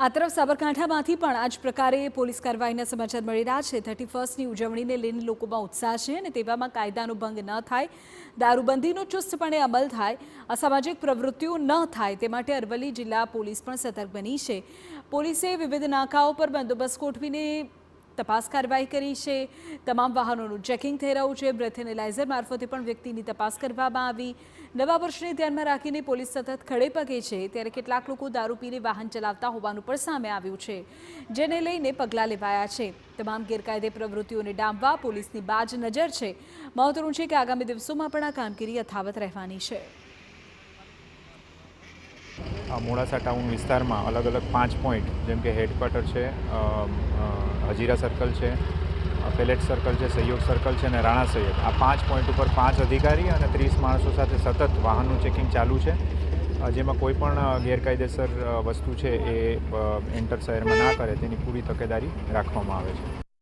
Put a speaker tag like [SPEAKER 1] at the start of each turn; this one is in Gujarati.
[SPEAKER 1] આ તરફ સાબરકાંઠામાંથી પણ આ જ પ્રકારે પોલીસ કાર્યવાહીના સમાચાર મળી રહ્યા છે। 31ની ઉજવણીને લઈને લોકોમાં ઉત્સાહ છે અને તેવામાં કાયદાનો ભંગ ન થાય, દારૂબંધીનો ચુસ્તપણે અમલ થાય, અસામાજિક પ્રવૃત્તિઓ ન થાય તે માટે અરવલ્લી જિલ્લા પોલીસ પણ સતર્ક બની છે। પોલીસે વિવિધ નાકાઓ પર બંદોબસ્ત ગોઠવીને તપાસ કાર્યવાહી કરી છે। તમામ વાહનોનું ચેકિંગ થઈ રહ્યું છે। બ્રેથ એનાલાઇઝર મારફતે પણ વ્યક્તિની તપાસ કરવામાં આવી। નવા વર્ષને ધ્યાનમાં રાખીને પોલીસ સતત ખડે પગે છે, ત્યારે કેટલાક લોકો દારૂ પીને વાહન ચલાવતા હોવાનું પણ સામે આવ્યું છે, જેને લઈને પગલાં લેવાયા છે। તમામ ગેરકાયદે પ્રવૃત્તિઓને ડામવા પોલીસની બાજ નજર છે। મહત્વનું છે કે આગામી દિવસોમાં પણ આ કામગીરી યથાવત રહેવાની છે।
[SPEAKER 2] મોડાસા ટાઉન વિસ્તારમાં અલગ અલગ 5 પોઈન્ટ જેમ કે હેડક્વાર્ટર છે, હજીરા સર્કલ છે, પેલેટ સર્કલ છે, સહયોગ સર્કલ છે અને રાણા સૈયદ, આ 5 પોઈન્ટ ઉપર 5 અધિકારી અને 30 માણસો સાથે સતત વાહનનું ચેકિંગ ચાલુ છે, જેમાં કોઈ પણ ગેરકાયદેસર વસ્તુ છે એ એન્ટર શહેરમાં ના કરે તેની પૂરી તકેદારી રાખવામાં આવે છે।